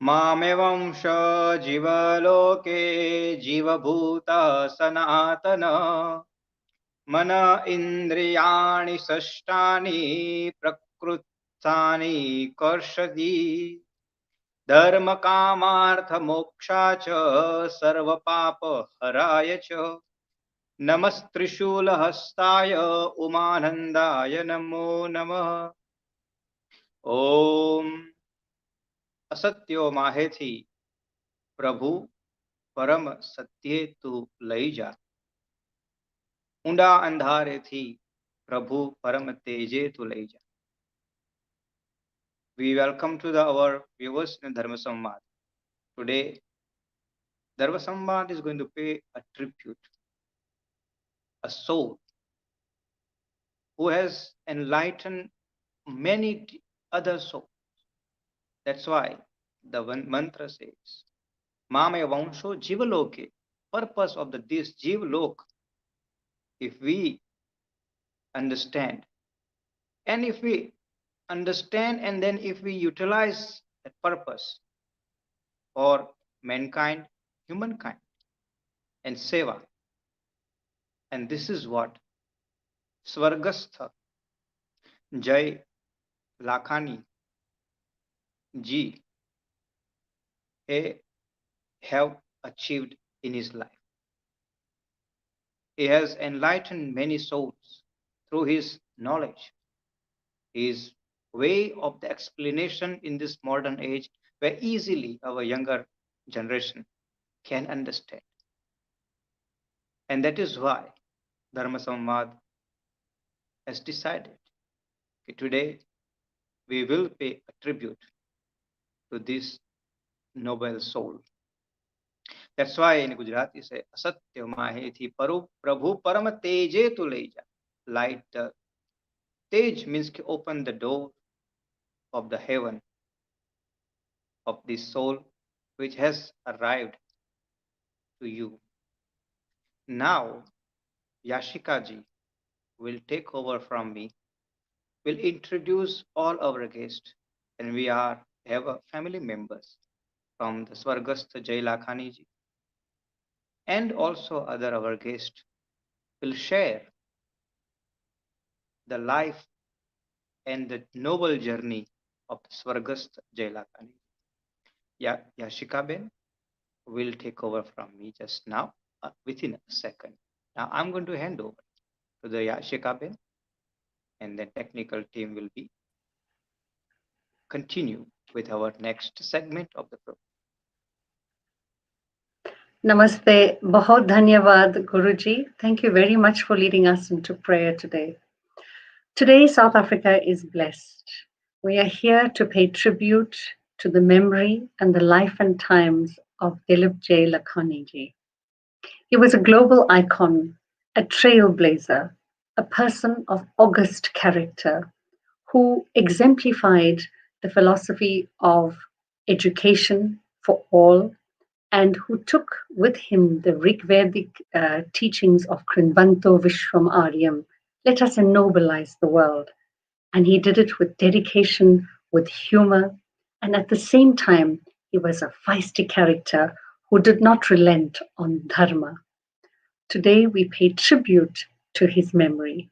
मामेवंश जीवलोके जीवभूतः सनातन मन इन्द्रियाणि षष्ठानि प्रकृतानि कर्षति धर्म कामार्थ मोक्षा च सर्व पाप हराय च नमस्त्रिशूलहस्ताय उमानन्दाय नमो नमः। ओम असत्यो माहेथी प्रभु परम सत्ये तू लई जा ऊंडा अंधारेथी प्रभु परम तेजे तू लई जा। We welcome to our viewers in DharmaSamvad. Today, DharmaSamvad is going to pay a tribute, a soul who has enlightened many other souls. That's why the one mantra says, Mame Vansho Jivaloke, purpose of this Jivalok, if we understand, and if we understand and then if we utilize that purpose for mankind, humankind, and seva, and this is what Swargastha Jai Lakhani ji have achieved in his life. He has enlightened many souls through his knowledge, his way of the explanation in this modern age, where easily our younger generation can understand. And that is why DharmaSamvad has decided that today we will pay a tribute to this noble soul. That's why in Gujarati say, Asatya Mahethi Prabhu Param Teje tu lei ja. Light Tej means to open the door of the heaven of this soul which has arrived to you. Now, Yashika ji will take over from me, will introduce all our guests, and we have family members from the Swargastha Jai Lakhani ji, and also other our guests will share the life and the noble journey of Swargastha Jai Lakhani. Yashika Ben will take over from me just now within a second. Now I'm going to hand over to the Yashika Ben, and the technical team will be continue with our next segment of the program. Namaste. Bahut dhanyavad, Guruji. Thank you very much for leading us into prayer today. Today, South Africa is blessed. We are here to pay tribute to the memory and the life and times of Dilip J. Lakhani ji. He was a global icon, a trailblazer, a person of august character who exemplified the philosophy of education for all, and who took with him the Rigvedic teachings of Krinvanto Vishwam Aryam, let us ennobilize the world. And he did it with dedication, with humor, and at the same time, he was a feisty character who did not relent on dharma. Today, we pay tribute to his memory.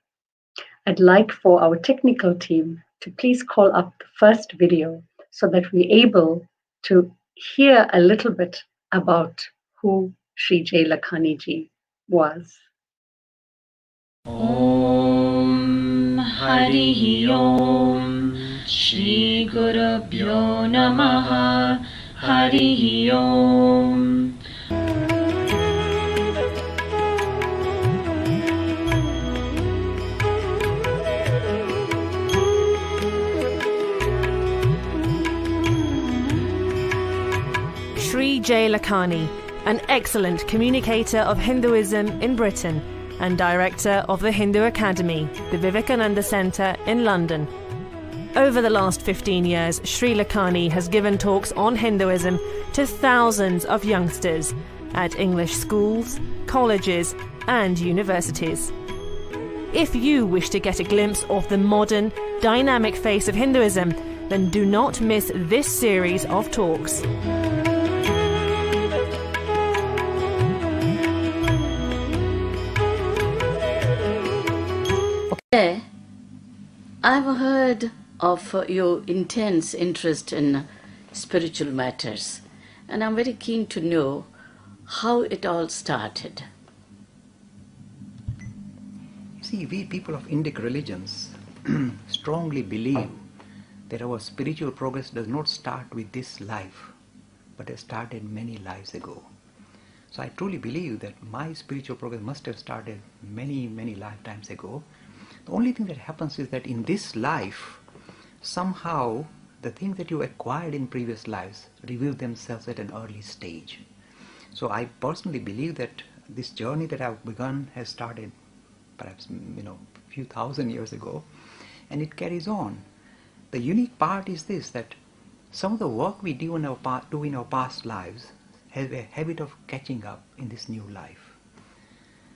I'd like for our technical team to please call up the first video so that we're able to hear a little bit about who Shri J. Lakhani ji was. Om Harihi Om Shri Gurubhyo Namaha Harihi Om. Shri J. Lakhani, an excellent communicator of Hinduism in Britain and director of the Hindu Academy, the Vivekananda Centre in London. Over the last 15 years, Shri Lakhani has given talks on Hinduism to thousands of youngsters at English schools, colleges and universities. If you wish to get a glimpse of the modern, dynamic face of Hinduism, then do not miss this series of talks. Okay. I've heard of your intense interest in spiritual matters, and I'm very keen to know how it all started. See, we people of Indic religions strongly believe that our spiritual progress does not start with this life, but has started many lives ago. So I truly believe that my spiritual progress must have started many, many lifetimes ago. The only thing that happens is that in this life, somehow the things that you acquired in previous lives reveal themselves at an early stage. So I personally believe that this journey that I've begun has started perhaps a few thousand years ago, and it carries on. The unique part is this, that some of the work we do in our past lives has a habit of catching up in this new life.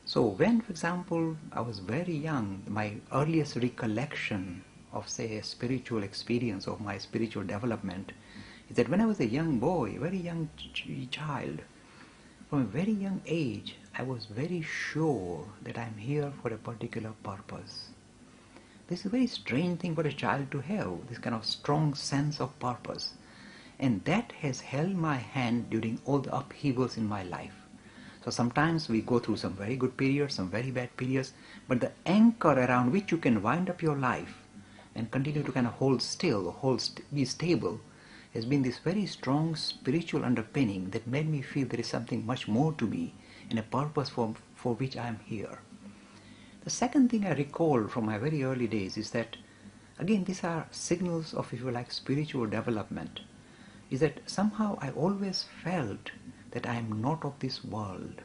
So when, for example, I was very young, my earliest recollection of, say, a spiritual experience of my spiritual development is that when I was a young boy, a very young child, from a very young age, I was very sure that I'm here for a particular purpose. This is a very strange thing for a child to have, this kind of strong sense of purpose. And that has held my hand during all the upheavals in my life. So sometimes we go through some very good periods, some very bad periods, but the anchor around which you can wind up your life and continue to kind of hold still, be stable, has been this very strong spiritual underpinning that made me feel there is something much more to me and a purpose for which I am here. The second thing I recall from my very early days is that, again, these are signals of, if you like, spiritual development, is that somehow I always felt that I am not of this world.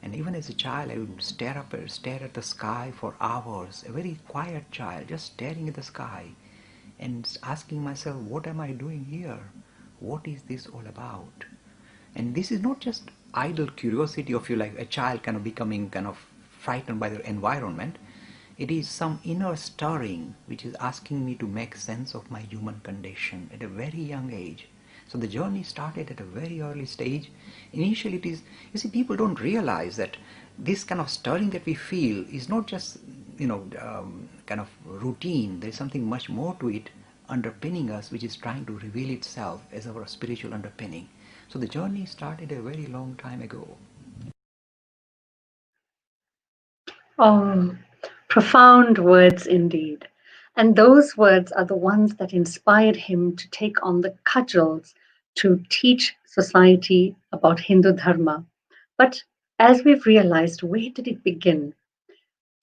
And even as a child, I would stare at the sky for hours, a very quiet child, just staring at the sky and asking myself, what am I doing here? What is this all about? And this is not just idle curiosity of, you like, a child kind of becoming kind of frightened by the environment. It is some inner stirring which is asking me to make sense of my human condition at a very young age. So the journey started at a very early stage. Initially it is, you see, people don't realize that this kind of stirring that we feel is not just, kind of routine. There's something much more to it underpinning us, which is trying to reveal itself as our spiritual underpinning. So the journey started a very long time ago. Oh, profound words indeed. And those words are the ones that inspired him to take on the cudgels to teach society about Hindu Dharma. But as we've realized, where did it begin?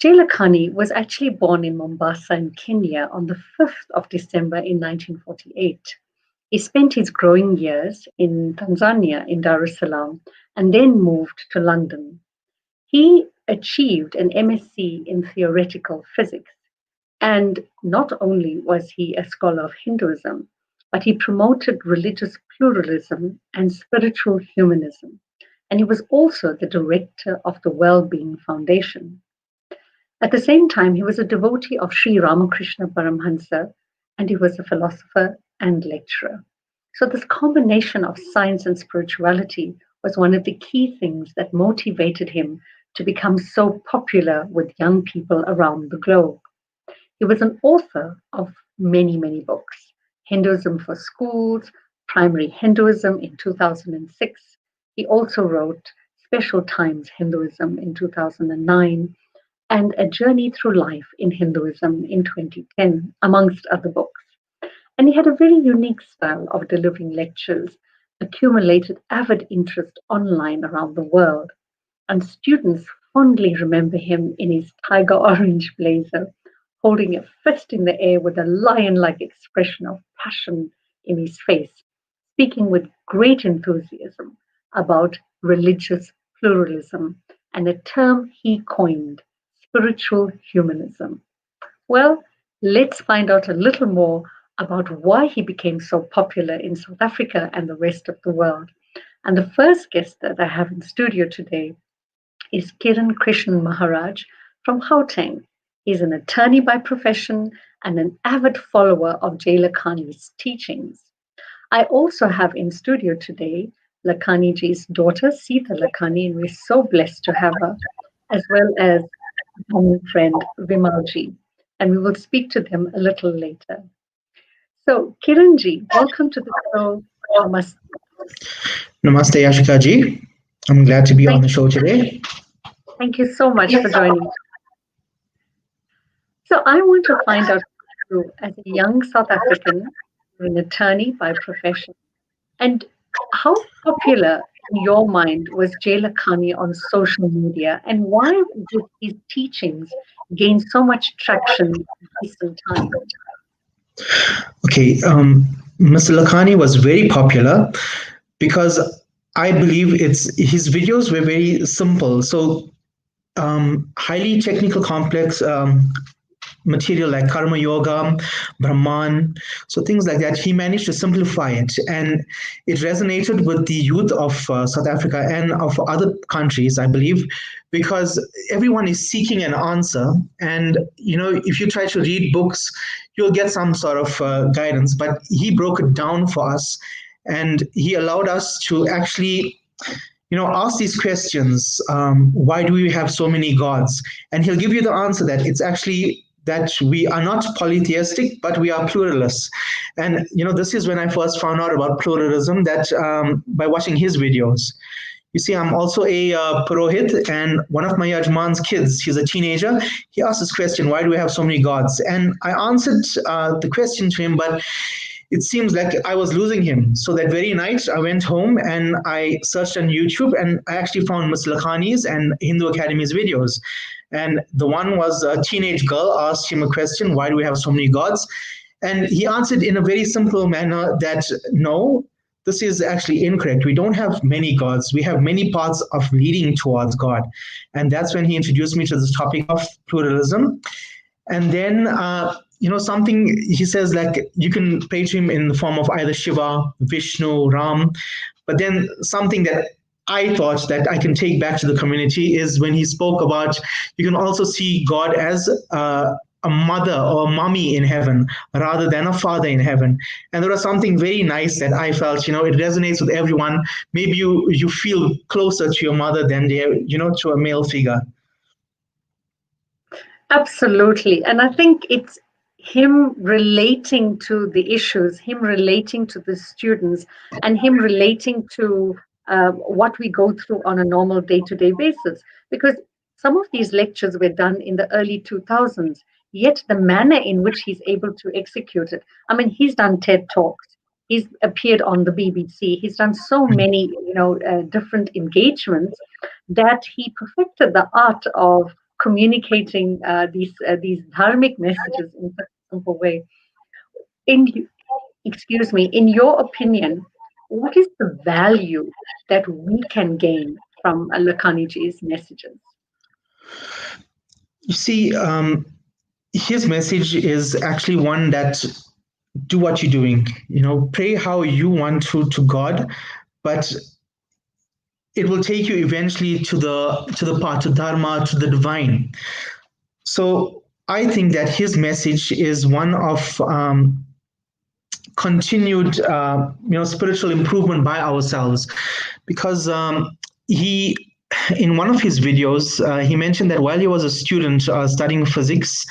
Lakhani was actually born in Mombasa in Kenya on the 5th of December in 1948. He spent his growing years in Tanzania, in Dar es Salaam, and then moved to London. He achieved an MSc in theoretical physics. And not only was he a scholar of Hinduism, but he promoted religious pluralism and spiritual humanism. And he was also the director of the Well-Being Foundation. At the same time, he was a devotee of Shri Ramakrishna Paramhansa, and he was a philosopher and lecturer. So this combination of science and spirituality was one of the key things that motivated him to become so popular with young people around the globe. He was an author of many, many books. Hinduism for Schools, Primary Hinduism in 2006. He also wrote Special Times Hinduism in 2009 and A Journey Through Life in Hinduism in 2010, amongst other books. And he had a very unique style of delivering lectures, accumulated avid interest online around the world. And students fondly remember him in his tiger orange blazer, holding a fist in the air with a lion-like expression of passion in his face, speaking with great enthusiasm about religious pluralism and a term he coined, spiritual humanism. Well, let's find out a little more about why he became so popular in South Africa and the rest of the world. And the first guest that I have in studio today is Kiran Krishnan Maharaj from Gauteng. He's an attorney by profession and an avid follower of J. Lakhani's teachings. I also have in studio today Lakhani ji's daughter, Sita Lakhani, and we're so blessed to have her, as well as common friend Vimalji. And we will speak to them a little later. So, Kiranji, welcome to the show. Namaste. Namaste, Yashika ji. I'm glad to be on the show today. Thank you so much for joining. So, I want to find out from you, as a young South African, you're an attorney by profession, and how popular in your mind was J. Lakhani on social media, and why did his teachings gain so much traction in recent times? Okay, Mr. Lakhani was very popular because I believe his videos were very simple. So highly technical, complex material like karma yoga, Brahman, so things like that. He managed to simplify it, and it resonated with the youth of South Africa and of other countries, I believe, because everyone is seeking an answer. And if you try to read books, you'll get some sort of guidance. But he broke it down for us, and he allowed us to actually ask these questions. Why do we have so many gods? And he'll give you the answer that it's actually that we are not polytheistic, but we are pluralists. And this is when I first found out about pluralism, that by watching his videos. You see, I'm also a Purohit, and one of my Yajman's kids, he's a teenager, he asked this question, why do we have so many gods? And I answered the question to him, but it seems like I was losing him. So that very night, I went home and I searched on YouTube, and I actually found Mr. Lakhani's and Hindu Academy's videos. And the one was a teenage girl asked him a question, why do we have so many gods? And he answered in a very simple manner that no, this is actually incorrect. We don't have many gods. We have many paths of leading towards God. And that's when he introduced me to this topic of pluralism. And then, something he says, like, you can pray to him in the form of either Shiva, Vishnu, Ram. But then something that I thought that I can take back to the community is when he spoke about you can also see God as a mother or a mommy in heaven rather than a father in heaven. And there was something very nice that I felt, it resonates with everyone. Maybe you feel closer to your mother than to a male figure. Absolutely. And I think it's him relating to the issues, him relating to the students, and him relating to what we go through on a normal day-to-day basis. Because some of these lectures were done in the early 2000s, yet the manner in which he's able to execute it. I mean, he's done TED Talks. He's appeared on the BBC. He's done so many, different engagements that he perfected the art of communicating these dharmic messages in such a simple way. In your opinion, what is the value that we can gain from Lakhaniji's messages? You see, his message is actually one that do what you're doing. Pray how you want to God, but it will take you eventually to the path, to Dharma, to the divine. So I think that his message is one of continued, spiritual improvement by ourselves, because he, in one of his videos, he mentioned that while he was a student studying physics,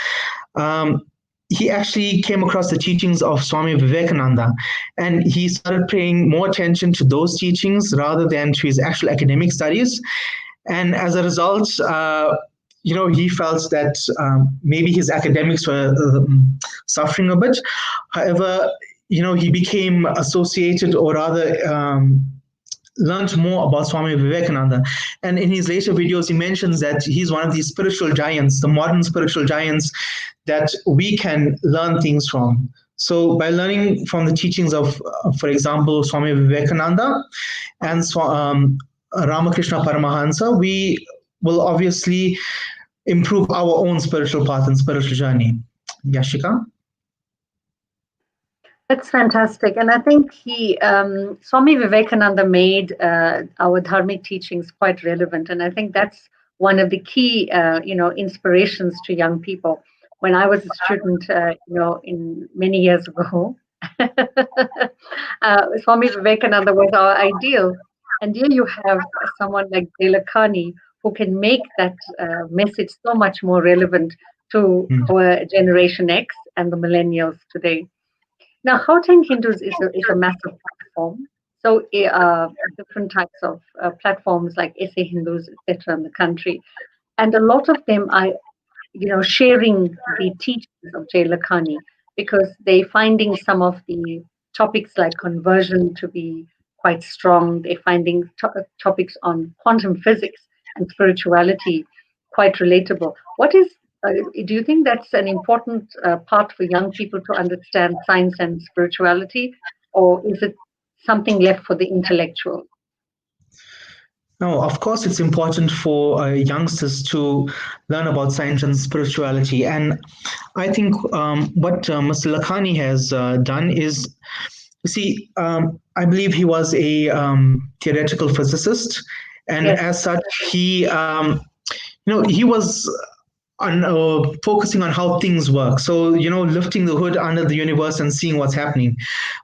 he actually came across the teachings of Swami Vivekananda, and he started paying more attention to those teachings rather than to his actual academic studies. And as a result, he felt that maybe his academics were suffering a bit. However, he became associated, or rather learned more about Swami Vivekananda. And in his later videos, he mentions that he's one of these spiritual giants, the modern spiritual giants that we can learn things from. So by learning from the teachings of, for example, Swami Vivekananda and Ramakrishna Paramahansa, we will obviously improve our own spiritual path and spiritual journey. Yashika? That's fantastic. And I think Swami Vivekananda made our dharmic teachings quite relevant. And I think that's one of the key, inspirations to young people. When I was a student, in many years ago, Swami Vivekananda was our ideal. And here you have someone like Lakhani who can make that message so much more relevant to our Generation X and the millennials today. Now, Gauteng Hindus is a massive platform. So different types of platforms like SA Hindus, etc., in the country. And a lot of them are, sharing the teachings of Jay Lakhani because they're finding some of the topics like conversion to be quite strong. They're finding topics on quantum physics and spirituality quite relatable. Do you think that's an important part for young people to understand science and spirituality, or is it something left for the intellectual? No, of course, it's important for youngsters to learn about science and spirituality. And I think what Mr. Lakhani has done is, I believe he was a theoretical physicist. And Yes. as such, he was focusing on how things work. So, lifting the hood under the universe and seeing what's happening.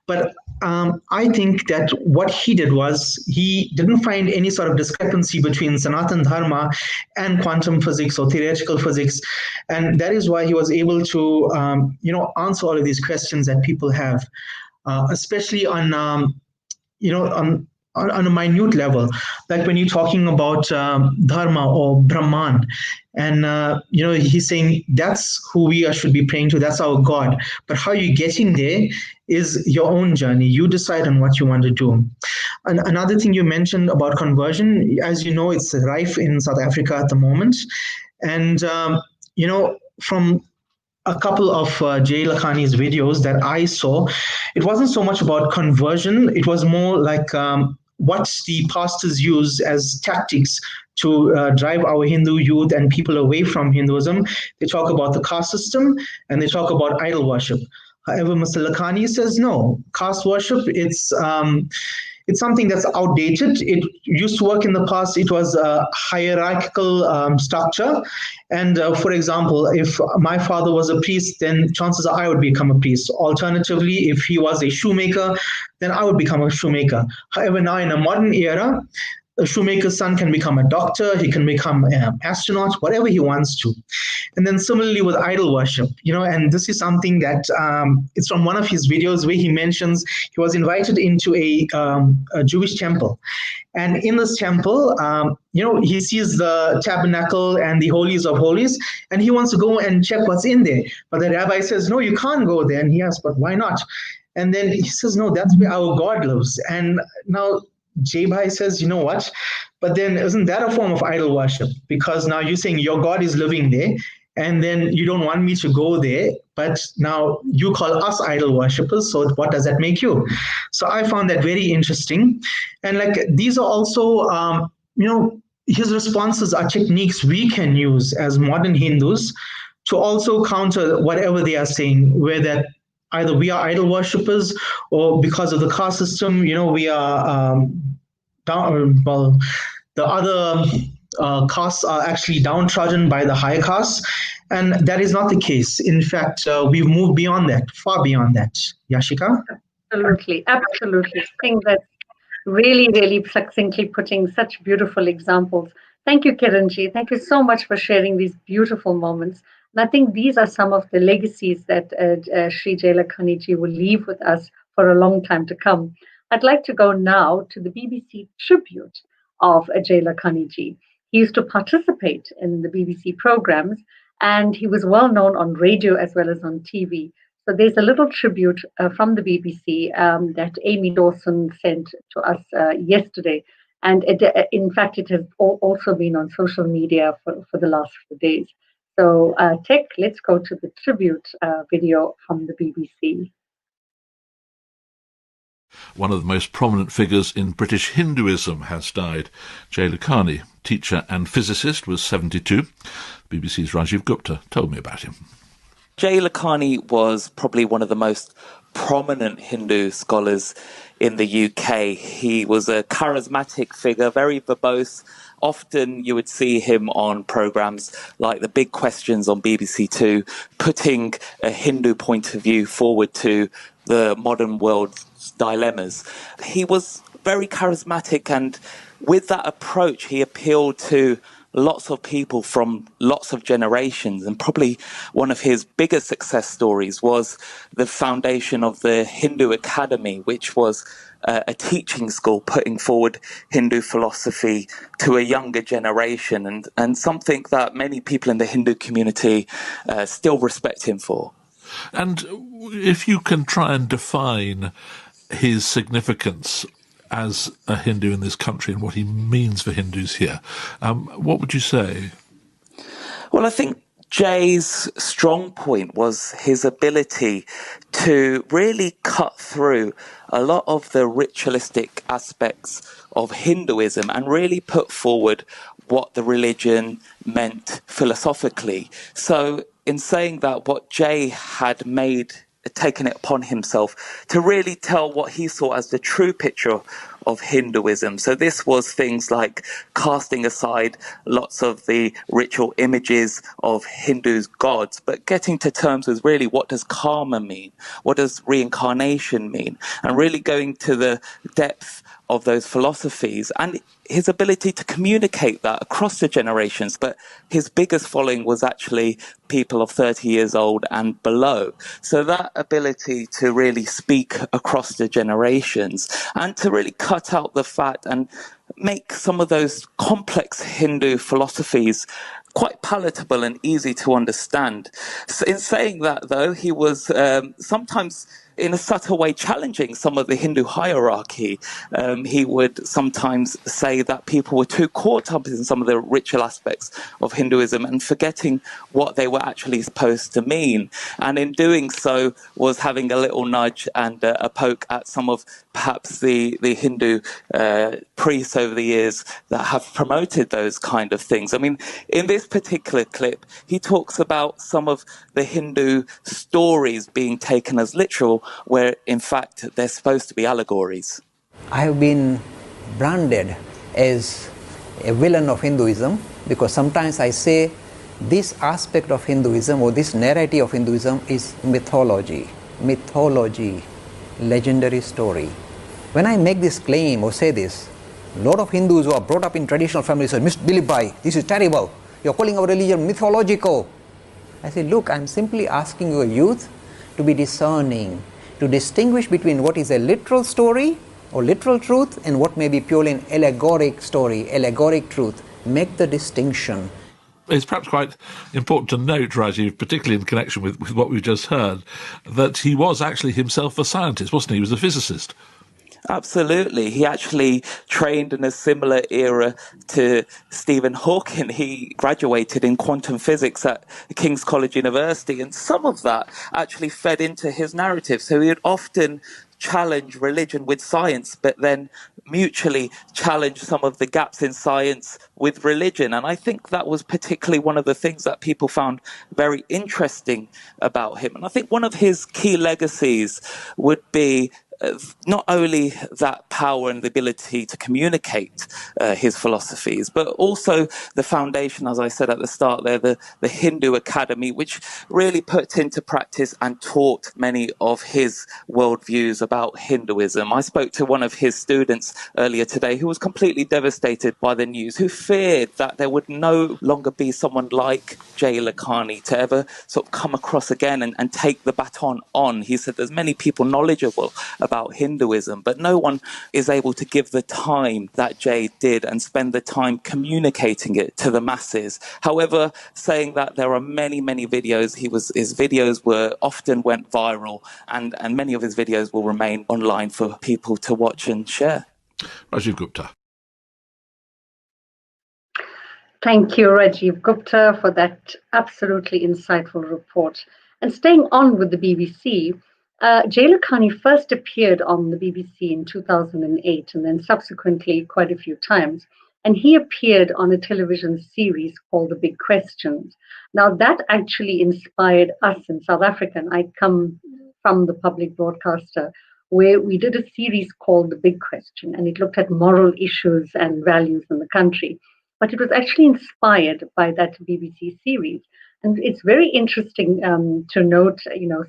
But I think that what he did was he didn't find any sort of discrepancy between Sanatan Dharma and quantum physics or theoretical physics. And that is why he was able to, answer all of these questions that people have, especially on a minute level, like when you're talking about Dharma or Brahman. And, he's saying that's who we should be praying to. That's our God. But how you're getting there is your own journey. You decide on what you want to do. And another thing you mentioned about conversion, as you know, it's rife in South Africa at the moment. And, from a couple of Jay Lakhani's videos that I saw, it wasn't so much about conversion. It was more like what the pastors use as tactics to drive our Hindu youth and people away from Hinduism. They talk about the caste system and they talk about idol worship. However, Mr. Lakhani says, no, caste worship, it's something that's outdated. It used to work in the past. It was a hierarchical structure. And for example, if my father was a priest, then chances are I would become a priest. Alternatively, if he was a shoemaker, then I would become a shoemaker. However, now in a modern era, a shoemaker's son can become a doctor, he can become an astronaut, whatever he wants to. And then similarly with idol worship, and this is something that it's from one of his videos where he mentions he was invited into a Jewish temple. And in this temple, he sees the tabernacle and the holies of holies, and he wants to go and check what's in there. But the rabbi says, no, you can't go there. And he asks, but why not? And then he says, no, that's where our God lives. And now Jay says, you know what? But then isn't that a form of idol worship? Because now you're saying your God is living there, and then you don't want me to go there, but now you call us idol worshippers. So what does that make you? So I found that very interesting. And these are also, his responses are techniques we can use as modern Hindus to also counter whatever they are saying, where that either we are idol worshippers or because of the caste system, we are the other castes are actually downtrodden by the higher castes. And that is not the case. In fact, we've moved beyond that, far beyond that. Yashika? Absolutely. I think that's really, really succinctly putting such beautiful examples. Thank you, Kiranji. Thank you so much for sharing these beautiful moments. And I think these are some of the legacies that Shri Jay Lakhani ji will leave with us for a long time to come. I'd like to go now to the BBC tribute of Jay Lakhani ji. He used to participate in the BBC programs, and he was well known on radio as well as on TV. So there's a little tribute from the BBC that Amy Dawson sent to us yesterday. And in fact, it has also been on social media for the last few days. So Tech, let's go to the tribute video from the BBC. One of the most prominent figures in British Hinduism has died. Jay Lakhani, teacher and physicist, was 72. BBC's Rajiv Gupta told me about him. Jay Lakhani was probably one of the most prominent Hindu scholars in the UK. He was a charismatic figure, very verbose. Often you would see him on programs like The Big Questions on BBC Two, putting a Hindu point of view forward to the modern world's dilemmas. He was very charismatic, and with that approach, he appealed to lots of people from lots of generations. And probably one of his biggest success stories was the foundation of the Hindu Academy, which was a teaching school putting forward Hindu philosophy to a younger generation, and something that many people in the Hindu community still respect him for. And if you can try and define his significance as a Hindu in this country and what he means for Hindus here, what would you say? Well, I think Jay's strong point was his ability to really cut through a lot of the ritualistic aspects of Hinduism and really put forward what the religion meant philosophically. So in saying that, what Jay had taken it upon himself to really tell what he saw as the true picture of Hinduism. So this was things like casting aside lots of the ritual images of Hindus' gods, but getting to terms with really what does karma mean? What does reincarnation mean? And really going to the depth of those philosophies and his ability to communicate that across the generations. But his biggest following was actually people of 30 years old and below. So that ability to really speak across the generations and to really cut out the fat and make some of those complex Hindu philosophies quite palatable and easy to understand. So in saying that, though, he was sometimes in a subtle way challenging some of the Hindu hierarchy. He would sometimes say that people were too caught up in some of the ritual aspects of Hinduism and forgetting what they were actually supposed to mean. And in doing so was having a little nudge and a poke at some of perhaps the Hindu priests over the years that have promoted those kind of things. I mean, in this particular clip, he talks about some of the Hindu stories being taken as literal, where in fact they're supposed to be allegories. I have been branded as a villain of Hinduism because sometimes I say this aspect of Hinduism or this narrative of Hinduism is mythology, legendary story. When I make this claim or say this, a lot of Hindus who are brought up in traditional families say, Mr. Dilip Bhai, this is terrible. You're calling our religion mythological. I say, look, I'm simply asking your youth to be discerning, to distinguish between what is a literal story or literal truth and what may be purely an allegoric story, allegoric truth. Make the distinction. It's perhaps quite important to note, Rajiv, particularly in connection with what we've just heard, that he was actually himself a scientist, wasn't he? He was a physicist. Absolutely. He actually trained in a similar era to Stephen Hawking. He graduated in quantum physics at King's College University, and some of that actually fed into his narrative. So he would often challenge religion with science, but then mutually challenge some of the gaps in science with religion. And I think that was particularly one of the things that people found very interesting about him. And I think one of his key legacies would be not only that power and the ability to communicate his philosophies, but also the foundation, as I said at the start there, the Hindu Academy, which really put into practice and taught many of his worldviews about Hinduism. I spoke to one of his students earlier today who was completely devastated by the news, who feared that there would no longer be someone like Jay Lakhani to ever sort of come across again and take the baton on. He said there's many people knowledgeable about Hinduism, but no one is able to give the time that Jay did and spend the time communicating it to the masses. However, saying that there are many, many videos, his videos often went viral, and many of his videos will remain online for people to watch and share. Rajiv Gupta. Thank you, Rajiv Gupta, for that absolutely insightful report. And staying on with the BBC, Jay Lakhani first appeared on the BBC in 2008 and then subsequently quite a few times. And he appeared on a television series called The Big Questions. Now, that actually inspired us in South Africa. And I come from the public broadcaster, where we did a series called The Big Question, and it looked at moral issues and values in the country. But it was actually inspired by that BBC series. And it's very interesting to note,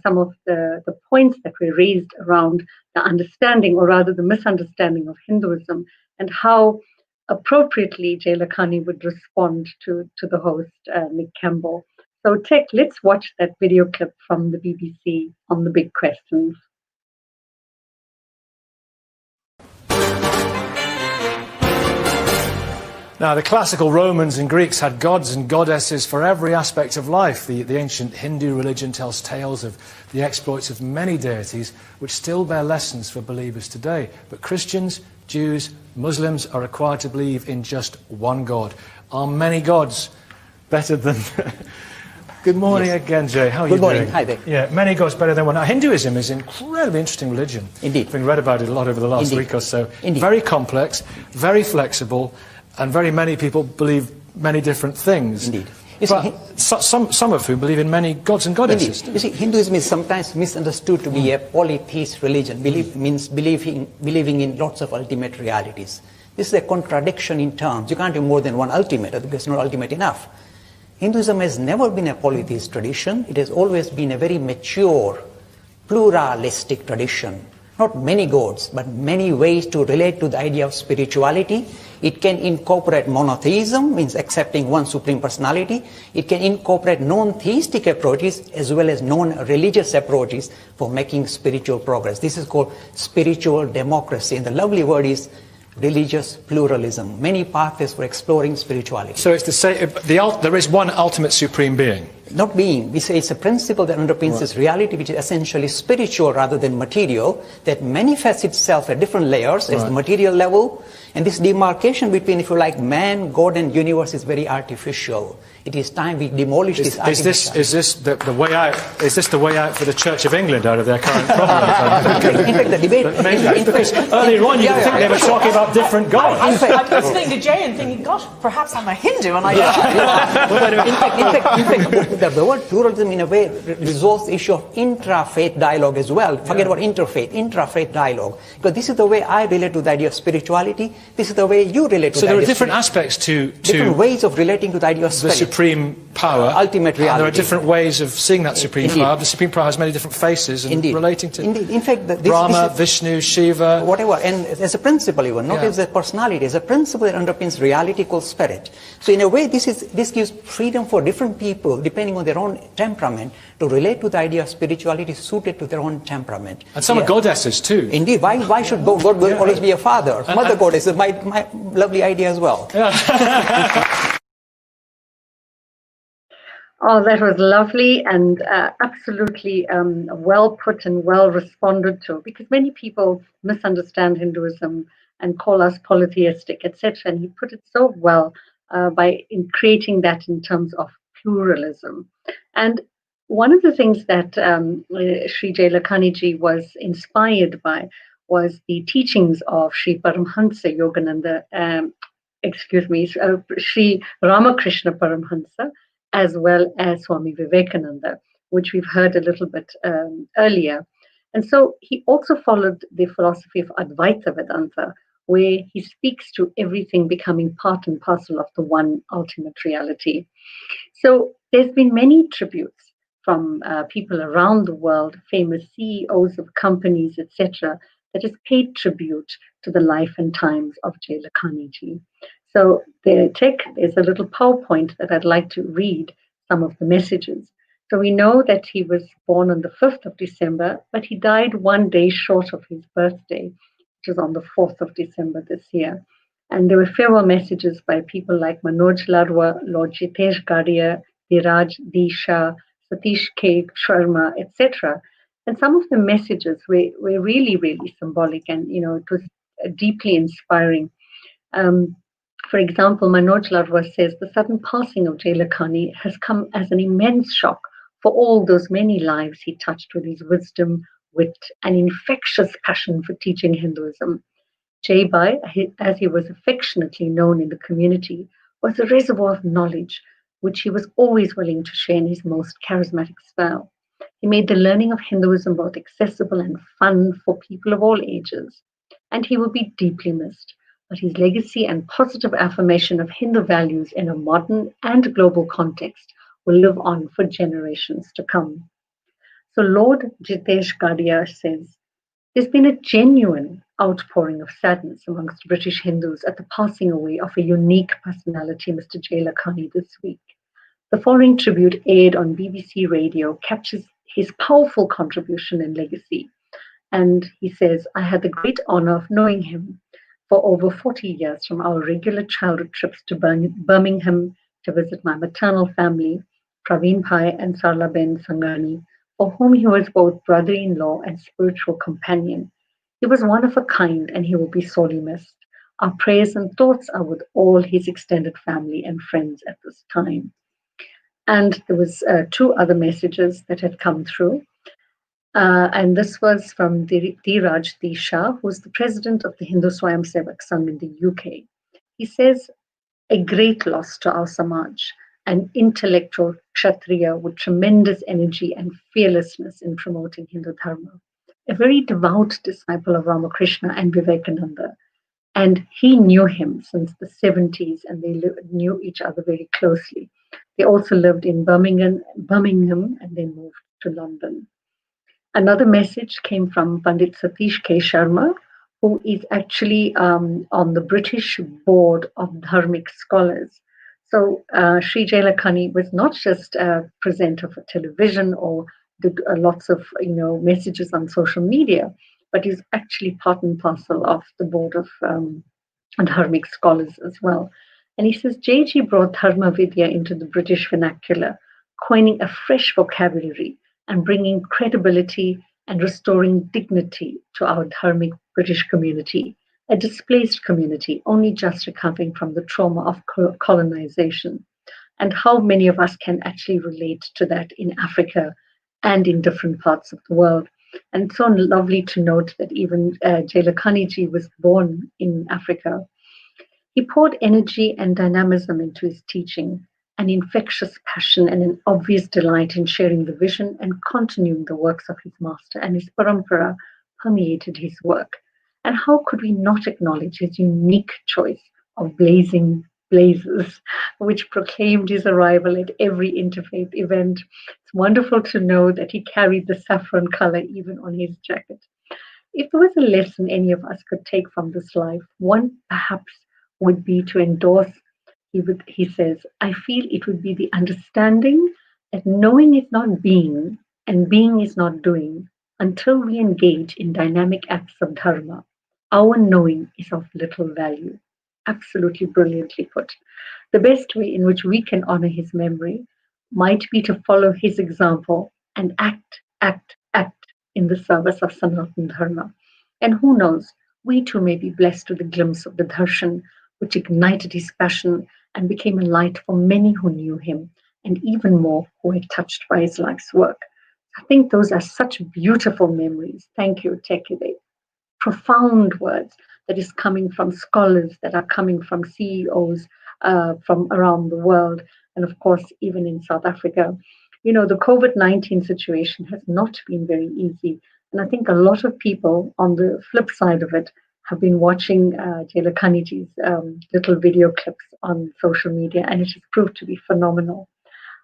some of the points that were raised around the understanding, or rather the misunderstanding of Hinduism, and how appropriately Jay Lakhani would respond to the host, Nick Campbell. So, Tech, let's watch that video clip from the BBC on the big questions. Now, the classical Romans and Greeks had gods and goddesses for every aspect of life. The ancient Hindu religion tells tales of the exploits of many deities, which still bear lessons for believers today. But Christians, Jews, Muslims are required to believe in just one God. Are many gods better than... Good morning again, Jay. How are you doing? Good morning. Hi there. Yeah, many gods better than one. Now, Hinduism is an incredibly interesting religion. Indeed. I've been read about it a lot over the last week or so. Indeed. Very complex, very flexible, and very many people believe many different things. Indeed. But some of whom believe in many gods and goddesses. Indeed. You see, Hinduism is sometimes misunderstood to be a polytheist religion. Means believing in lots of ultimate realities. This is a contradiction in terms. You can't have more than one ultimate, because it's not ultimate enough. Hinduism has never been a polytheist tradition. It has always been a very mature, pluralistic tradition. Not many gods, but many ways to relate to the idea of spirituality. It can incorporate monotheism, means accepting one supreme personality. It can incorporate non-theistic approaches as well as non-religious approaches for making spiritual progress. This is called spiritual democracy, and the lovely word is religious pluralism. Many pathways for exploring spirituality. So it's to say there is one ultimate supreme being. Not being. We say it's a principle that underpins this reality, which is essentially spiritual rather than material, that manifests itself at different layers as the material level. And this demarcation between, if you like, man, God, and universe is very artificial. It is time we demolish this. Is this the way out? Is this the way out for the Church of England out of their current problems? In fact, the debate. Because earlier on, you think they were talking about different gods. I'm listening to Jay and thinking, gosh, perhaps I'm a Hindu, and I. In fact, the word pluralism in a way resolves the issue of intra-faith dialogue as well. Forget about interfaith, intra-faith dialogue. Because this is the way I relate to the idea of spirituality. This is the way you relate to the idea of spirituality. So there are different aspects to different ways of relating to the idea of spirit. The supreme power. Ultimate reality. And there are different ways of seeing that supreme power. The supreme power has many different faces and relating to In fact, Brahma, Vishnu, Shiva. Whatever. And as a principle even, not as a personality, as a principle that underpins reality called spirit. So in a way, this gives freedom for different people, depending on their own temperament, to relate to the idea of spirituality suited to their own temperament. And some are goddesses too. Indeed. Why should God always be a father? Mother goddess is my lovely idea as well. Oh, that was lovely and absolutely well put and well responded to, because many people misunderstand Hinduism and call us polytheistic, etc. And he put it so well by creating that in terms of pluralism. And one of the things that Shri Jay Lakhani ji was inspired by was the teachings of Shri Paramhansa Yogananda, Shri Ramakrishna Paramhansa, as well as Swami Vivekananda, which we've heard a little bit earlier. And so he also followed the philosophy of Advaita Vedanta, where he speaks to everything becoming part and parcel of the one ultimate reality. So there's been many tributes from people around the world, famous CEOs of companies, etc., that has paid tribute to the life and times of Jay Lakhani ji. So there's a little PowerPoint that I'd like to read some of the messages. So we know that he was born on the 5th of December, but he died one day short of his birthday, which is on the 4th of December this year. And there were farewell messages by people like Manoj Ladwa, Lord Jitesh Gadia, Diraj Disha, Satish K. Sharma, etc. And some of the messages were really, really symbolic, and it was deeply inspiring. For example, Manoj Ladwa says, the sudden passing of Jay Lakhani has come as an immense shock for all those many lives he touched with his wisdom, wit, and infectious passion for teaching Hinduism. Jay Bhai, as he was affectionately known in the community, was a reservoir of knowledge, which he was always willing to share in his most charismatic style. He made the learning of Hinduism both accessible and fun for people of all ages. And he will be deeply missed. But his legacy and positive affirmation of Hindu values in a modern and global context will live on for generations to come. So Lord Jitesh Gadia says, there's been a genuine outpouring of sadness amongst British Hindus at the passing away of a unique personality, Mr. J. Lakhani, this week. The following tribute aired on BBC Radio captures his powerful contribution and legacy. And he says, I had the great honor of knowing him for over 40 years from our regular childhood trips to Birmingham to visit my maternal family, Praveen Bhai and Sarla Ben Sangani, for whom he was both brother-in-law and spiritual companion. He was one of a kind and he will be sorely missed. Our prayers and thoughts are with all his extended family and friends at this time. And there was two other messages that had come through. And this was from Dheeraj Shah, who's the president of the Hindu Swayam Sevak Sangh in the UK. He says, a great loss to our Samaj, an intellectual Kshatriya with tremendous energy and fearlessness in promoting Hindu Dharma, a very devout disciple of Ramakrishna and Vivekananda. And he knew him since the 70s and they knew each other very closely. They also lived in Birmingham and then moved to London. Another message came from Pandit Satish K. Sharma, who is actually on the British Board of Dharmic Scholars. So Shri J. Lakhani was not just a presenter for television or did lots of messages on social media, but is actually part and parcel of the Board of Dharmic Scholars as well. And he says, JG brought Dharma Vidya into the British vernacular, coining a fresh vocabulary and bringing credibility and restoring dignity to our dharmic British community, a displaced community only just recovering from the trauma of colonization. And how many of us can actually relate to that in Africa and in different parts of the world. And so lovely to note that even J. Lakhani ji was born in Africa. He poured energy and dynamism into his teaching, an infectious passion and an obvious delight in sharing the vision and continuing the works of his master, and his parampara permeated his work. And how could we not acknowledge his unique choice of blazing blazes, which proclaimed his arrival at every interfaith event? It's wonderful to know that he carried the saffron color even on his jacket. If there was a lesson any of us could take from this life, one perhaps would be to endorse. He says, I feel it would be the understanding that knowing is not being and being is not doing until we engage in dynamic acts of dharma. Our knowing is of little value. Absolutely brilliantly put. The best way in which we can honor his memory might be to follow his example and act in the service of Sanatana Dharma. And who knows, we too may be blessed with a glimpse of the darshan which ignited his passion and became a light for many who knew him, and even more who were touched by his life's work. I think those are such beautiful memories. Thank you, Tekide. Profound words that is coming from scholars, that are coming from CEOs from around the world, and of course, even in South Africa. You know, the COVID-19 situation has not been very easy. And I think a lot of people on the flip side of it have been watching J. Lakhaniji's little video clips on social media, and it has proved to be phenomenal.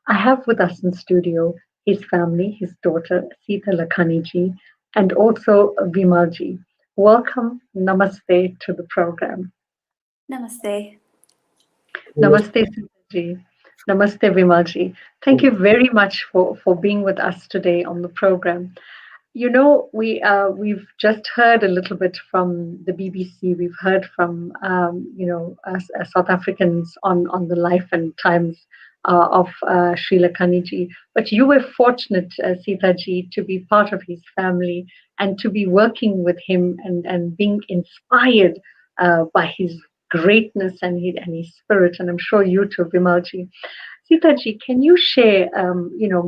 I have with us in studio his family, his daughter, Sita Lakhaniji, and also Vimalji. Welcome, namaste to the program. Namaste. Namaste, Sitaji. Namaste, Vimalji. Thank you very much for being with us today on the program. You know, we've just heard a little bit from the BBC. We've heard from us South Africans on the life and times of Sri Lakhaniji. But you were fortunate, Sitaji, to be part of his family and to be working with him and being inspired by his greatness and his spirit. And I'm sure you too, Vimalji. Sitaji, can you share,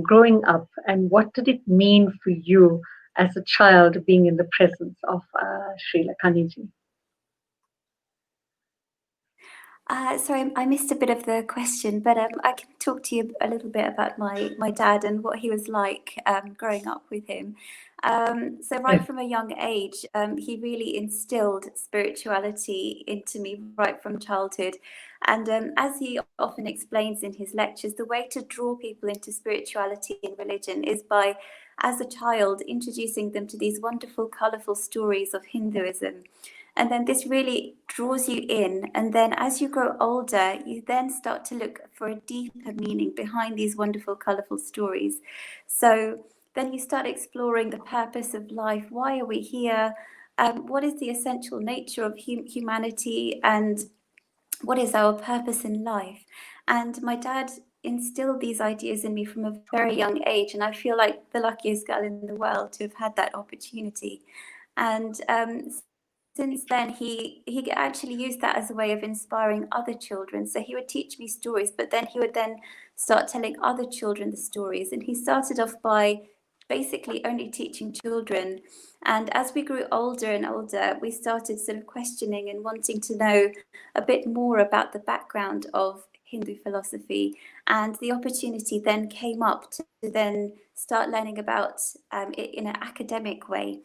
growing up and what did it mean for you as a child being in the presence of Sri Lakhaniji? Sorry, I missed a bit of the question, but I can talk to you a little bit about my dad and what he was like growing up with him. So right from a young age, he really instilled spirituality into me right from childhood. And as he often explains in his lectures, the way to draw people into spirituality and religion is by, as a child, introducing them to these wonderful, colorful stories of Hinduism. And then this really draws you in. And then as you grow older, you then start to look for a deeper meaning behind these wonderful, colorful stories. So then you start exploring the purpose of life. Why are we here? What is the essential nature of humanity? And what is our purpose in life? And my dad instilled these ideas in me from a very young age. And I feel like the luckiest girl in the world to have had that opportunity. And since then, he actually used that as a way of inspiring other children. So he would teach me stories, but then he would then start telling other children the stories. And he started off by basically only teaching children. And as we grew older and older, we started sort of questioning and wanting to know a bit more about the background of Hindu philosophy. And the opportunity then came up to then start learning about it in an academic way.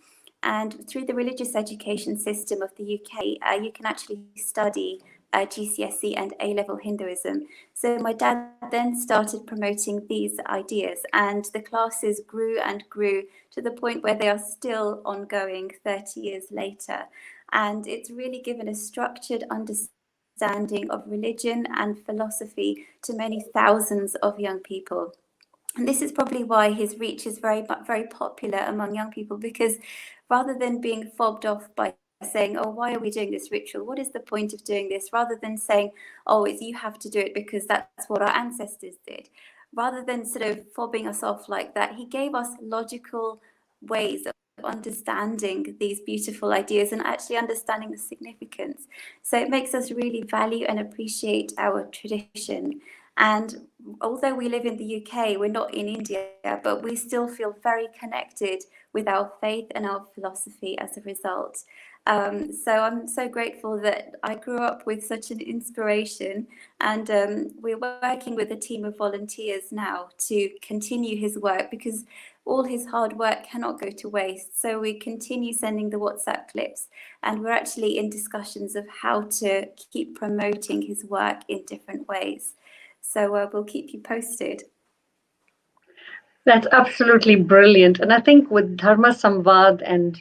And through the religious education system of the UK, you can actually study GCSE and A-level Hinduism. So my dad then started promoting these ideas, and the classes grew and grew to the point where they are still ongoing 30 years later. And it's really given a structured understanding of religion and philosophy to many thousands of young people. And this is probably why his reach is very, very popular among young people, because rather than being fobbed off by saying, oh, why are we doing this ritual? What is the point of doing this? Rather than saying, oh, you have to do it because that's what our ancestors did. Rather than sort of fobbing us off like that, he gave us logical ways of understanding these beautiful ideas and actually understanding the significance. So it makes us really value and appreciate our tradition. And although we live in the UK, we're not in India, but we still feel very connected with our faith and our philosophy as a result. So I'm so grateful that I grew up with such an inspiration, and we're working with a team of volunteers now to continue his work, because all his hard work cannot go to waste. So we continue sending the WhatsApp clips, and we're actually in discussions of how to keep promoting his work in different ways. So we'll keep you posted. That's absolutely brilliant. And I think with DharmaSamvad and,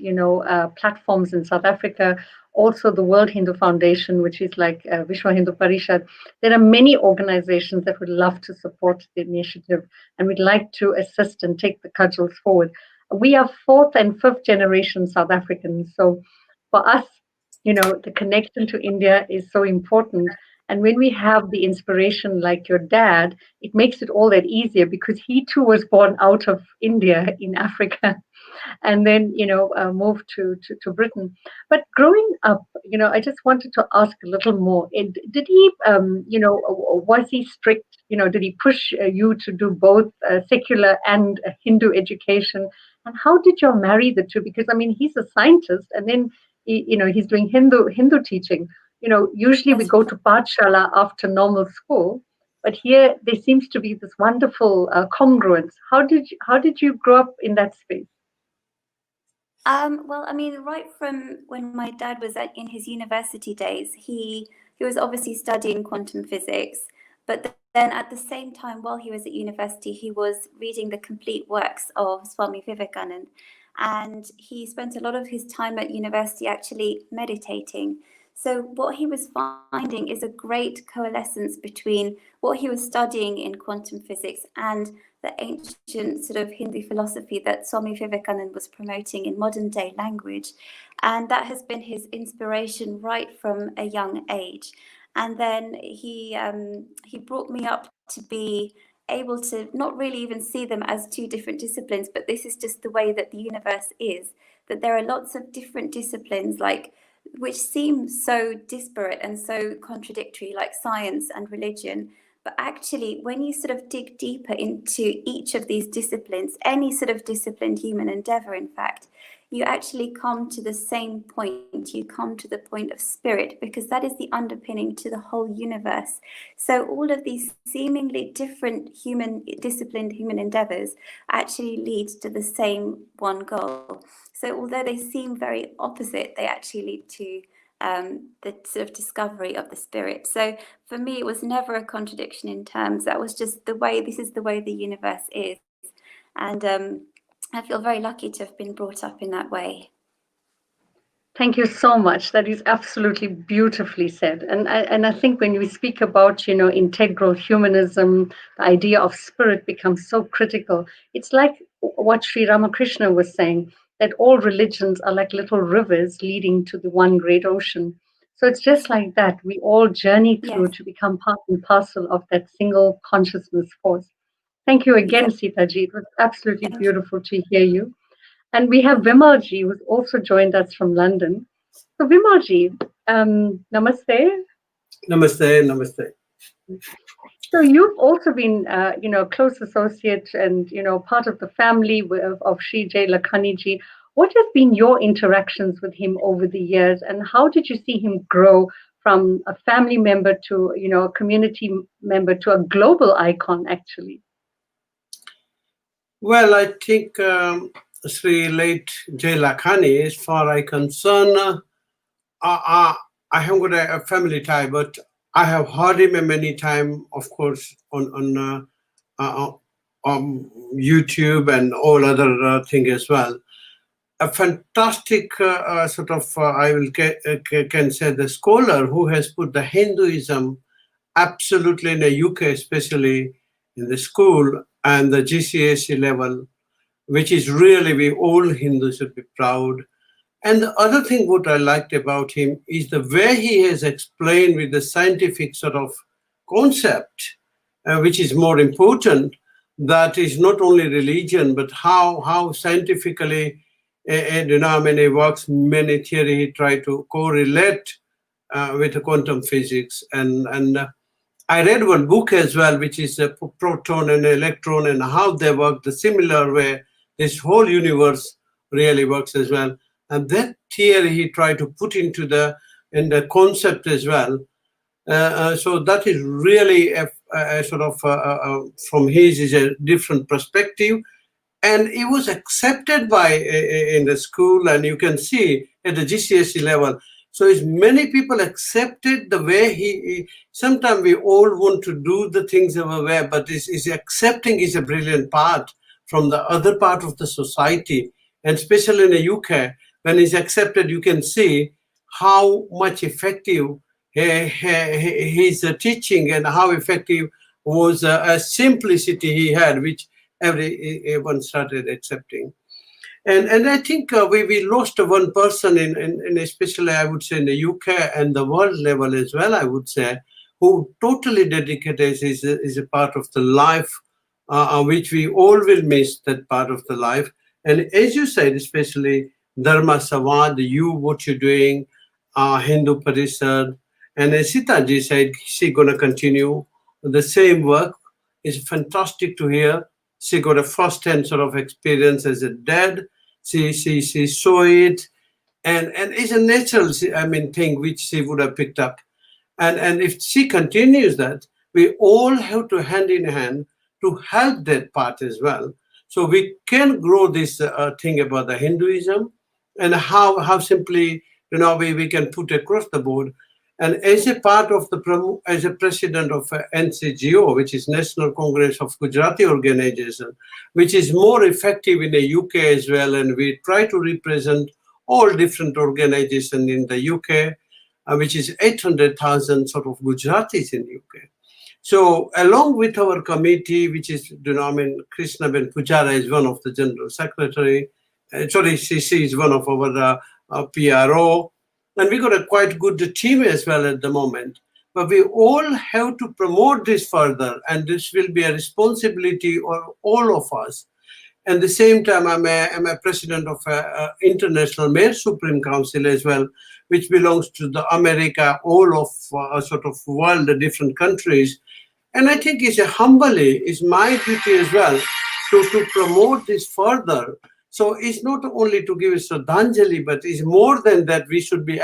platforms in South Africa, also the World Hindu Foundation, which is like Vishwa Hindu Parishad, there are many organizations that would love to support the initiative, and we'd like to assist and take the cudgels forward. We are fourth and fifth generation South Africans. So for us, the connection to India is so important. And when we have the inspiration like your dad, it makes it all that easier, because he too was born out of India in Africa and then, moved to Britain. But growing up, I just wanted to ask a little more. Did he, was he strict? Did he push you to do both secular and Hindu education? And how did you marry the two? Because, I mean, he's a scientist, and then, he's doing Hindu teaching. Usually we go to Pathshala after normal school, but here there seems to be this wonderful congruence. How did you grow up in that space? Well, I mean, right from when my dad was in his university days, he was obviously studying quantum physics, but then at the same time, while he was at university, he was reading the complete works of Swami Vivekananda, and he spent a lot of his time at university actually meditating. So what he was finding is a great coalescence between what he was studying in quantum physics and the ancient sort of Hindu philosophy that Swami Vivekananda was promoting in modern day language. And that has been his inspiration right from a young age. And then he brought me up to be able to not really even see them as two different disciplines, but this is just the way that the universe is, that there are lots of different disciplines which seem so disparate and so contradictory, like science and religion, But actually, when you sort of dig deeper into each of these disciplines, any sort of disciplined human endeavor, in fact, you actually come to the same point. You come to the point of spirit, because that is the underpinning to the whole universe. So all of these seemingly different disciplined human endeavors actually lead to the same one goal. So although they seem very opposite, they actually lead to the sort of discovery of the spirit. So for me, it was never a contradiction in terms. That was just the way, this is the way the universe is. And I feel very lucky to have been brought up in that way. Thank you so much. That is absolutely beautifully said. And I think when we speak about, integral humanism, the idea of spirit becomes so critical. It's like what Sri Ramakrishna was saying, that all religions are like little rivers leading to the one great ocean. So it's just like that. We all journey through to become part and parcel of that single consciousness force. Thank you again, Sitaji. It was absolutely beautiful to hear you. And we have Vimalji, who's also joined us from London. So Vimalji, namaste. Namaste, namaste. So you've also been, close associate and, part of the family of Shri J. Lakhani ji. What have been your interactions with him over the years, and how did you see him grow from a family member to, a community member to a global icon, actually? Well, I think Sri late J. Lakhani, as far as I concern, I haven't got a family tie, but I have heard him many times, of course, on YouTube and all other things as well. A fantastic sort of, I will can say, the scholar who has put the Hinduism absolutely in the UK, especially in the school and the GCSE level, which is really, we all Hindus should be proud. And the other thing what I liked about him is the way he has explained with the scientific sort of concept, which is more important, that is not only religion, but how scientifically it works, many theory he tried to correlate with the quantum physics. And I read one book as well, which is a proton and electron and how they work the similar way this whole universe really works as well. And that theory he tried to put into the concept as well. So that is really a sort of from his is a different perspective, and it was accepted by in the school, and you can see at the GCSE level. So it's many people accepted the way he sometimes we all want to do the things our way, but is accepting is a brilliant part from the other part of the society, and especially in the UK, when it's accepted, you can see how much effective his teaching and how effective was a simplicity he had, which everyone started accepting. And I think we lost one person in especially, I would say, in the UK and the world level as well, I would say, who totally dedicated is a part of the life, which we all will miss, that part of the life. And as you said, especially DharmaSamvad, what you're doing, Hindu Parishad, and as Sitaji said, she's going to continue the same work. It's fantastic to hear. She got a first-hand sort of experience as a dad. She saw it, and it's a natural, thing which she would have picked up. And if she continues that, we all have to hand in hand to help that part as well. So we can grow this thing about the Hinduism and how simply, we can put across the board. And as a part of as a president of NCGO, which is National Congress of Gujarati Organization, which is more effective in the UK as well, and we try to represent all different organizations in the UK, which is 800,000 sort of Gujaratis in the UK. So along with our committee, which is, Krishna Ben Pujara is one of the General Secretary. She is one of our PRO. And we got a quite good team as well at the moment. But we all have to promote this further, and this will be a responsibility of all of us. At the same time, I'm a president of International Mayor Supreme Council as well, which belongs to the America, all of sort of world, the different countries. And I think it's it's my duty as well to promote this further. So it's not only to give Shraddhanjali, but it's more than that. We should be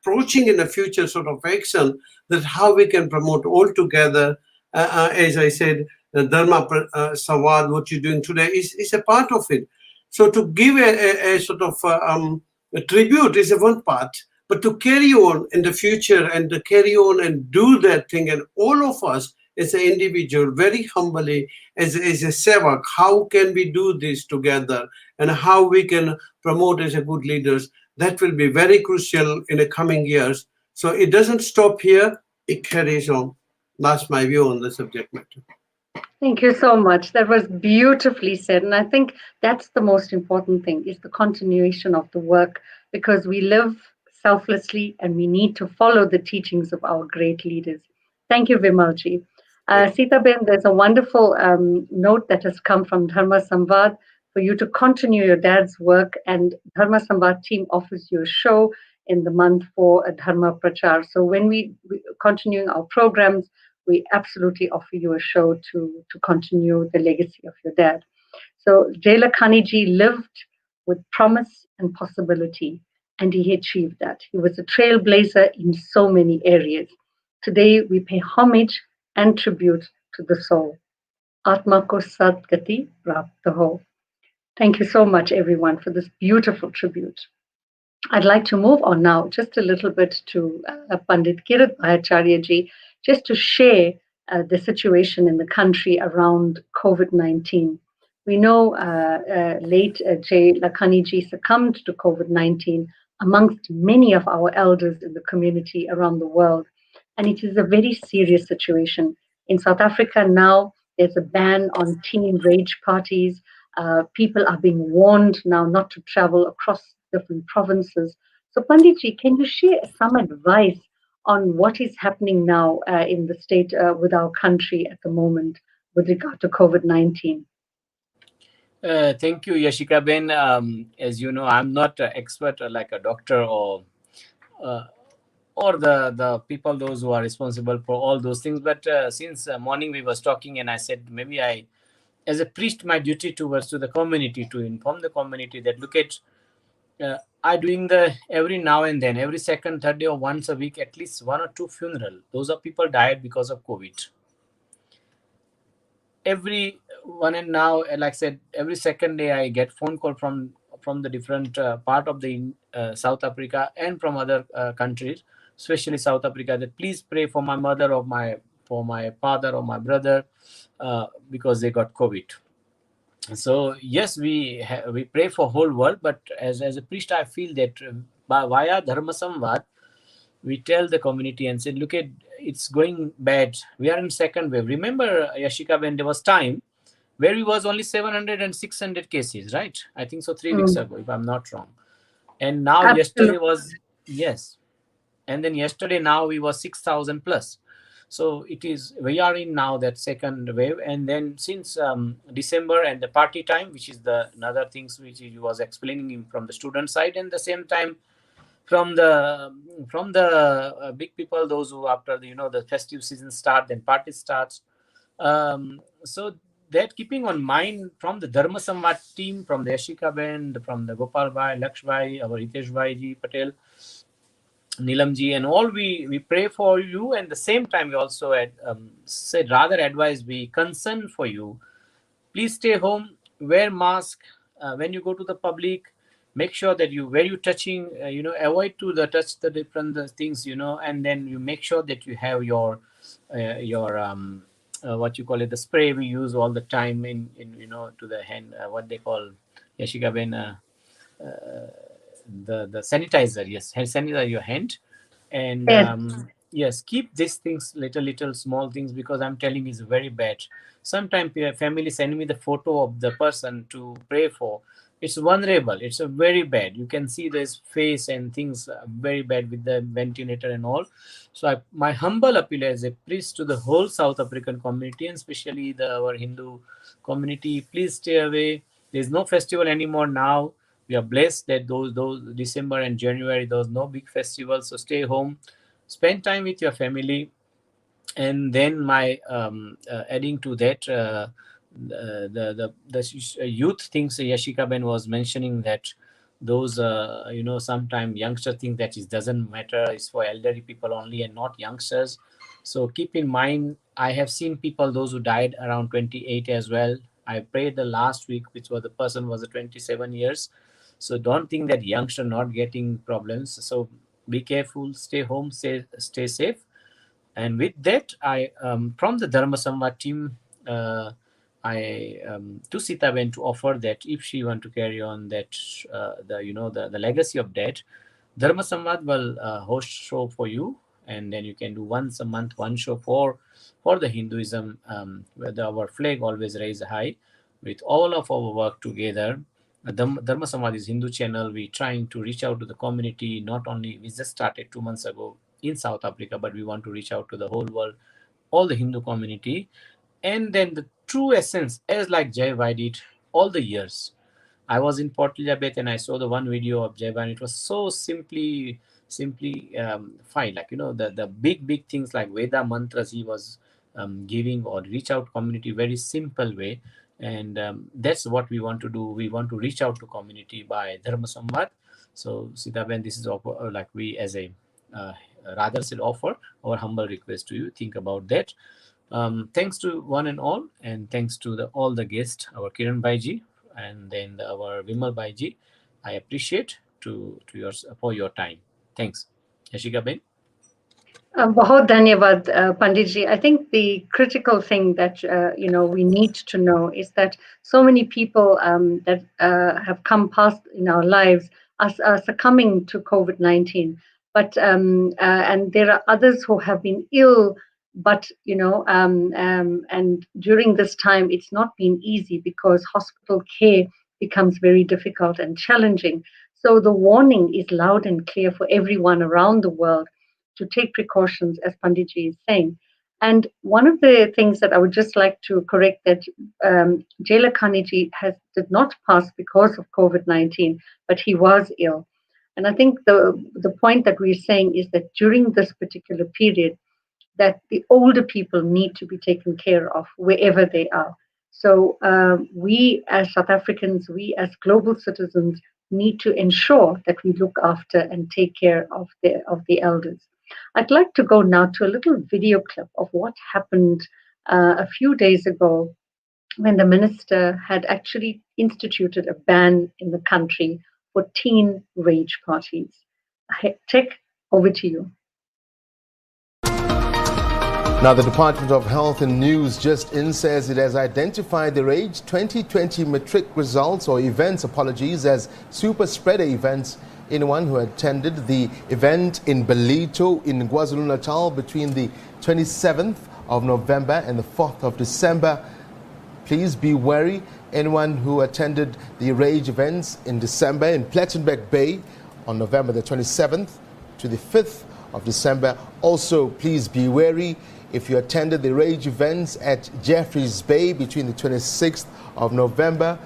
approaching in the future sort of action that how we can promote all together. As I said, the Dharma Samvad, what you're doing today is a part of it. So to give a sort of a tribute is a one part, but to carry on in the future and to carry on and do that thing, and all of us as an individual, very humbly, as a sevak, how can we do this together and how we can promote as a good leaders, that will be very crucial in the coming years. So it doesn't stop here, it carries on. That's my view on the subject matter. Thank you so much. That was beautifully said. And I think that's the most important thing is the continuation of the work, because we live selflessly and we need to follow the teachings of our great leaders. Thank you, Vimalji. Sita Ben, there's a wonderful note that has come from DharmaSamvad for you to continue your dad's work, and DharmaSamvad team offers you a show in the month for a Dharma Prachar. So when we continuing our programs, we absolutely offer you a show to continue the legacy of your dad. So Jai Lakhani ji lived with promise and possibility, and he achieved that. He was a trailblazer in so many areas. Today, we pay homage and tribute to the soul. Atma ko sadgati prapta ho. Thank you so much, everyone, for this beautiful tribute. I'd like to move on now just a little bit to Pandit Kirit Bhattacharya ji, just to share the situation in the country around COVID-19. We know late Jai Lakhani ji succumbed to COVID-19 amongst many of our elders in the community around the world. And it is a very serious situation. In South Africa now, there's a ban on teen rage parties. People are being warned now not to travel across different provinces. So Panditji, can you share some advice on what is happening now in the state with our country at the moment with regard to COVID-19? Thank you, Yashika Ben. As you know, I'm not an expert like a doctor or the people, those who are responsible for all those things. But since morning we was talking, and I said maybe I, as a priest, my duty towards to the community to inform the community that look at I doing the every now and then, every second, third day, or once a week, at least 1 or 2 funeral. Those are people died because of COVID. Every one, and now, like I said, every second day I get phone call from the different part of the South Africa and from other countries, especially South Africa, that please pray for my mother or for my father or my brother because they got COVID. So yes, we pray for whole world, but as a priest, I feel that via DharmaSamvad, we tell the community and say, look at, it's going bad. We are in second wave. Remember, Yashika, when there was time where we was only 700 and 600 cases, right? I think so 3 weeks ago, if I'm not wrong. And now yesterday was, yes. And then yesterday, now we was 6,000 plus. So it is, we are in now that second wave. And then since December and the party time, which is the another things which he was explaining from the student side, and the same time from the big people, those who after the festive season start, then party starts. So that keeping on mind from the DharmaSamvad team, from the Yashika Ben, from the Gopal Bhai, Laksh Bhai, our Hitesh Bhai ji Patel, Nilam ji, and all we pray for you, and the same time we also said rather advise, we concern for you. Please stay home, wear mask when you go to the public. Make sure that where you touching, avoid to touch the different things, and then you make sure that you have your what you call it, the spray we use all the time in to the hand, what they call, Yashika Ben, the sanitizer, yes, hand sanitizer your hand, and yes, keep these things little small things, because I'm telling you, it's very bad. Sometimes family send me the photo of the person to pray for. It's vulnerable. It's a very bad. You can see this face and things very bad with the ventilator and all. So my humble appeal as a priest to the whole South African community, and especially our Hindu community, please stay away. There's no festival anymore now. We are blessed that those December and January, there was no big festivals. So stay home, spend time with your family, and then my adding to that, the youth things Yashika Ben was mentioning, that those sometimes youngsters think that it doesn't matter, it's for elderly people only and not youngsters. So keep in mind, I have seen people, those who died around 28 as well. I prayed the last week, which was the person was 27 years. So don't think that youngster not getting problems. So be careful, stay home, stay safe. And with that, I from the DharmaSamvad team, I to Sitaben to offer that if she want to carry on that the legacy of that, DharmaSamvad will host show for you, and then you can do once a month one show for the Hinduism, where our flag always raised high with all of our work together. DharmaSamvad is Hindu channel. We trying to reach out to the community. Not only we just started 2 months ago in South Africa, but we want to reach out to the whole world, all the Hindu community. And then the true essence, as like Jai Bhai did all the years. I was in Port Elizabeth and I saw the one video of Jai Bhai, and it was so simply fine. Like, the big things like Veda mantras he was giving, or reach out community, very simple way. And that's what we want to do. We want to reach out to community by DharmaSamvad. So Sitaben, this is like we as a rather said offer our humble request to you. Think about that. Thanks to one and all, and thanks to all the guests, our Kiran Bhaiji, and then our Vimal Bhaiji. I appreciate for your time. Thanks. Yashika Ben. Bahut dhanyavad, Panditji. I think the critical thing that we need to know is that so many people that have come past in our lives are succumbing to COVID-19, but and there are others who have been ill, but and during this time it's not been easy because hospital care becomes very difficult and challenging. So the warning is loud and clear for everyone around the world to take precautions, as Panditji is saying. And one of the things that I would just like to correct, that Jai Lakhani ji did not pass because of COVID-19, but he was ill. And I think the point that we're saying is that during this particular period, that the older people need to be taken care of wherever they are. So we as South Africans, we as global citizens need to ensure that we look after and take care of the elders. I'd like to go now to a little video clip of what happened a few days ago when the minister had actually instituted a ban in the country for teen rage parties. Tech, over to you. Now, the Department of Health and News just in says it has identified the Rage 2020 matric results or events, as super spreader events in one who attended the event in Belito in KwaZulu-Natal between the 27th of November and the 4th of December. Please be wary. Anyone who attended the Rage events in December in Plettenberg Bay on November the 27th to the 5th of December, also please be wary. If you attended the Rage events at Jeffreys Bay between the 26th of November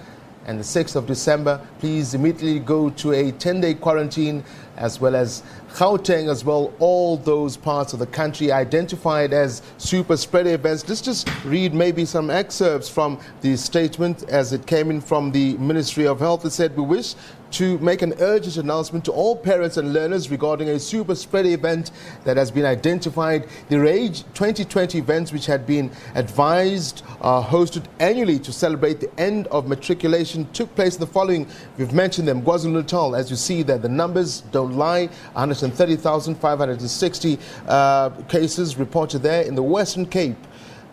and the 6th of December, please immediately go to a 10-day quarantine, as well as Gauteng as well. All those parts of the country identified as super spreader events. Let's just read maybe some excerpts from the statement as it came in from the Ministry of Health. It said, "We wish to make an urgent announcement to all parents and learners regarding a super spreader event that has been identified. The Rage 2020 events, which had been advised hosted annually to celebrate the end of matriculation, took place in the following. We've mentioned them. KwaZulu-Natal, as you see there, the numbers don't lie. 130,560 cases reported there. In the Western Cape,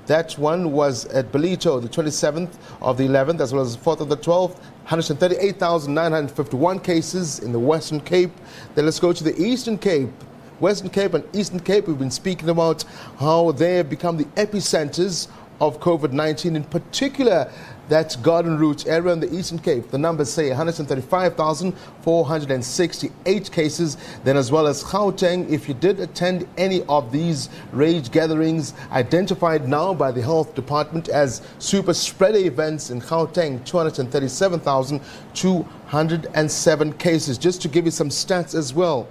that one was at Belito, the 27th of the 11th, as well as the 4th of the 12th. 138,951 cases in the Western Cape. Then let's go to the Eastern Cape. Western Cape and Eastern Cape, we've been speaking about how they have become the epicenters of COVID-19, in particular that Garden Route area in the Eastern Cape. The numbers say 135,468 cases. Then as well as Gauteng, if you did attend any of these rage gatherings identified now by the Health Department as super spreader events in Gauteng, 237,207 cases. Just to give you some stats as well.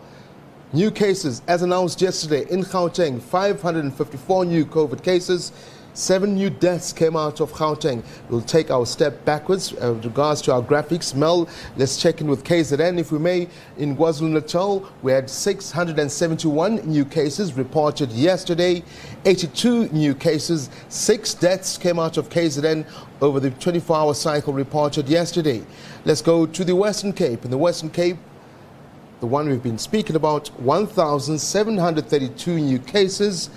New cases, as announced yesterday in Gauteng, 554 new COVID cases. 7 new deaths came out of Gauteng. We'll take our step backwards with regards to our graphics. Mel, let's check in with KZN, if we may. In KwaZulu-Natal, we had 671 new cases reported yesterday. 82 new cases. 6 deaths came out of KZN over the 24-hour cycle reported yesterday. Let's go to the Western Cape. In the Western Cape, the one we've been speaking about, 1,732 new cases.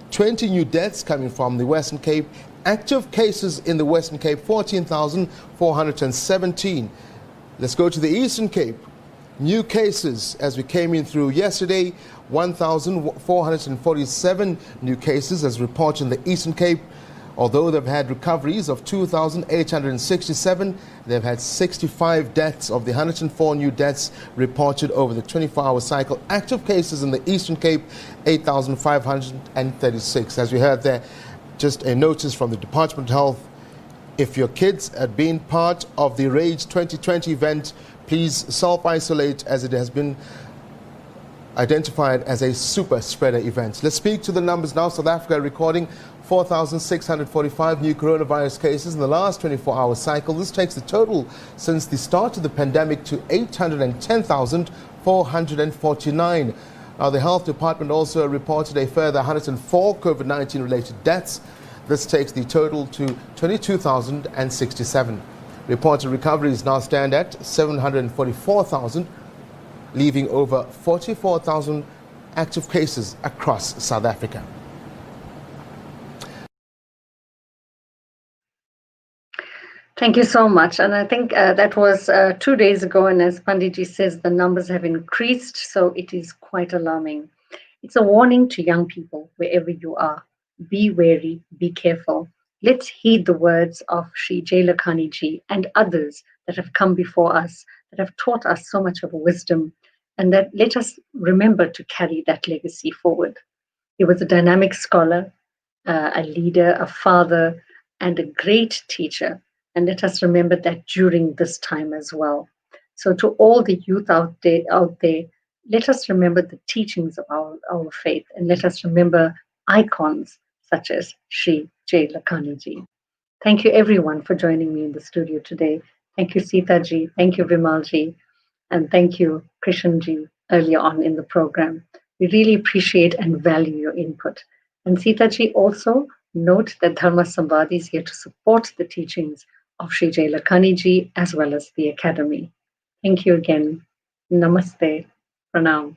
20 new deaths coming from the Western Cape. Active cases in the Western Cape, 14,417. Let's go to the Eastern Cape. New cases as we came in through yesterday, 1,447 new cases as reported in the Eastern Cape. Although they've had recoveries of 2,867, they've had 65 deaths of the 104 new deaths reported over the 24-hour cycle. Active cases in the Eastern Cape, 8,536. As we heard there, just a notice from the Department of Health. If your kids had been part of the Rage 2020 event, please self-isolate, as it has been identified as a super spreader event. Let's speak to the numbers now. South Africa recording 4,645 new coronavirus cases in the last 24-hour cycle. This takes the total since the start of the pandemic to 810,449. Now, the Health Department also reported a further 104 COVID-19 related deaths. This takes the total to 22,067. Reported recoveries now stand at 744,000, leaving over 44,000 active cases across South Africa. Thank you so much. And I think that was 2 days ago. And as Panditji says, the numbers have increased. So it is quite alarming. It's a warning to young people, wherever you are. Be wary, be careful. Let's heed the words of Shri Lakhani ji and others that have come before us, that have taught us so much of wisdom. And that let us remember to carry that legacy forward. He was a dynamic scholar, a leader, a father, and a great teacher. And let us remember that during this time as well. So to all the youth out there, let us remember the teachings of our faith, and let us remember icons such as Shri Lakhani ji. Thank you everyone for joining me in the studio today. Thank you Sita ji, thank you Vimal ji, and thank you Krishan ji earlier on in the program. We really appreciate and value your input. And Sita ji, also note that DharmaSamvad is here to support the teachings of Shri Lakhani ji as well as the Academy. Thank you again. Namaste. Pranam.